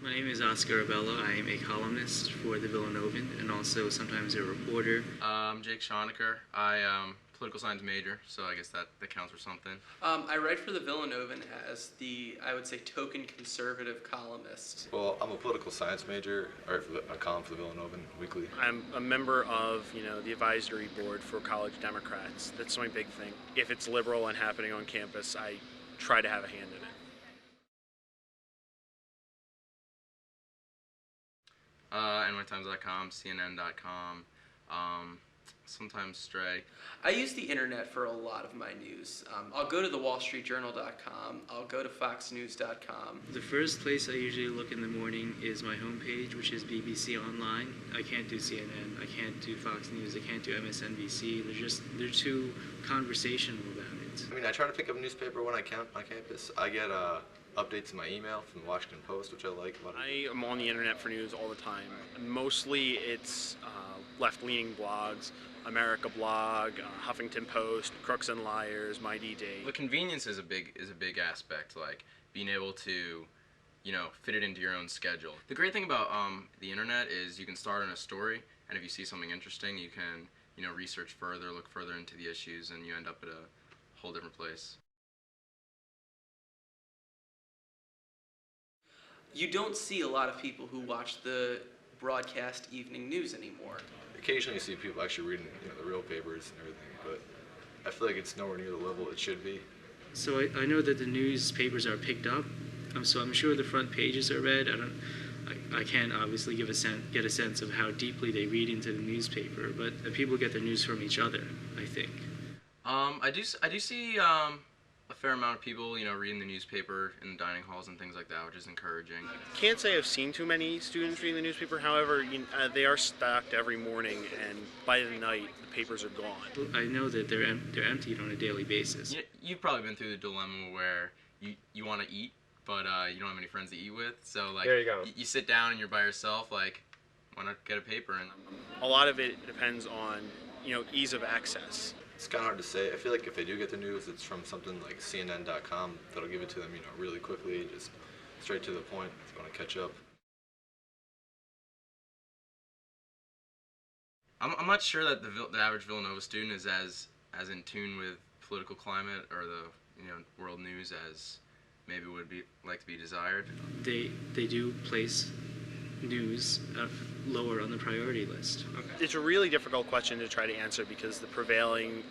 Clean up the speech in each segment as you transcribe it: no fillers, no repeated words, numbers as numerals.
My name is Oscar Abella. I am a columnist for the Villanovan and also sometimes a reporter. I'm Jake Schonecker. I am political science major, so I guess that counts for something. I write for the Villanovan as the, I would say, token conservative columnist. Well, I'm a political science major. I write for a column for the Villanovan weekly. I'm a member of, the advisory board for college Democrats. That's my big thing. If it's liberal and happening on campus, I try to have a hand in it. NYTimes.com, CNN.com, sometimes Stray. I use the internet for a lot of my news. I'll go to the WallStreetJournal.com. I'll go to FoxNews.com. The first place I usually look in the morning is my homepage, which is BBC Online. I can't do CNN, I can't do Fox News, I can't do MSNBC. They're too conversational about it. I mean, I try to pick up a newspaper when I can on campus. I get updates in my email from the Washington Post, which I like. I am on the internet for news all the time. Mostly it's left-leaning blogs, America Blog, Huffington Post, Crooks and Liars, My D-Day. The convenience is a big aspect, like being able to, fit it into your own schedule. The great thing about the internet is you can start on a story, and if you see something interesting, you can, research further, look further into the issues, and you end up at a whole different place. You don't see a lot of people who watch the broadcast evening news anymore. Occasionally you see people actually reading, the real papers and everything, but I feel like it's nowhere near the level it should be. So I know that the newspapers are picked up, so I'm sure the front pages are read. I can't obviously get a sense of how deeply they read into the newspaper, but people get their news from each other, I think. I do see a fair amount of people, reading the newspaper in the dining halls and things like that, which is encouraging. Can't say I've seen too many students reading the newspaper. However, they are stocked every morning, and by the night, the papers are gone. I know that they're emptied on a daily basis. You've probably been through the dilemma where you want to eat, but you don't have any friends to eat with. So there you go. You sit down and you're by yourself. Like, why not get a paper? And a lot of it depends on ease of access. It's kind of hard to say. I feel like if they do get the news, it's from something like CNN.com that'll give it to them, really quickly, just straight to the point. It's going to catch up. I'm not sure that the average Villanova student is as in tune with political climate or the world news as maybe would be like to be desired. They do place news lower on the priority list. Okay. It's a really difficult question to try to answer because the prevailing,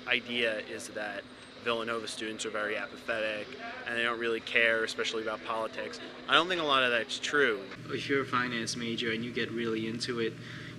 idea is that Villanova students are very apathetic and they don't really care, especially about politics. I don't think a lot of that's true. If you're a finance major and you get really into it,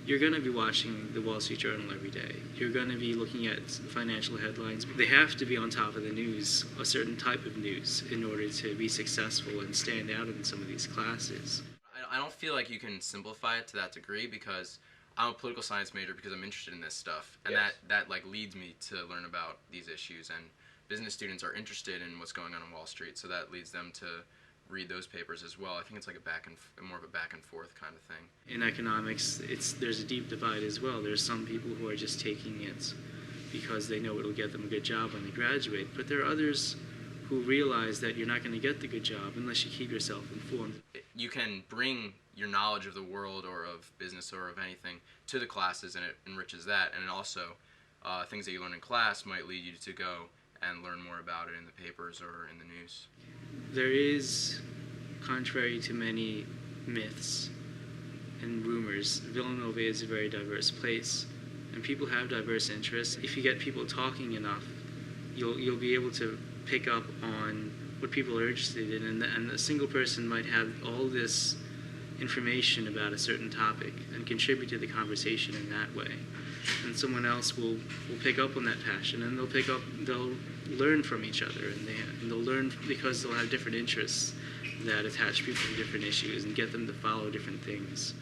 you're going to be watching the Wall Street Journal every day. You're going to be looking at financial headlines. They have to be on top of the news, a certain type of news, in order to be successful and stand out in some of these classes. I don't feel like you can simplify it to that degree because I'm a political science major because I'm interested in this stuff, and yes. that leads me to learn about these issues. And business students are interested in what's going on Wall Street, so that leads them to read those papers as well. I think it's like more of a back and forth kind of thing. In economics, there's a deep divide as well. There's some people who are just taking it because they know it'll get them a good job when they graduate, but there are others who realize that you're not going to get the good job unless you keep yourself informed. You can bring your knowledge of the world or of business or of anything to the classes, and it enriches that. And it also, things that you learn in class might lead you to go and learn more about it in the papers or in the news. There is, contrary to many myths and rumors, Villanova is a very diverse place, and people have diverse interests. If you get people talking enough, you'll be able to pick up on what people are interested in, and a single person might have all this information about a certain topic and contribute to the conversation in that way. And someone else will pick up on that passion, and they'll learn from each other, and they'll learn because they'll have different interests that attach people to different issues and get them to follow different things.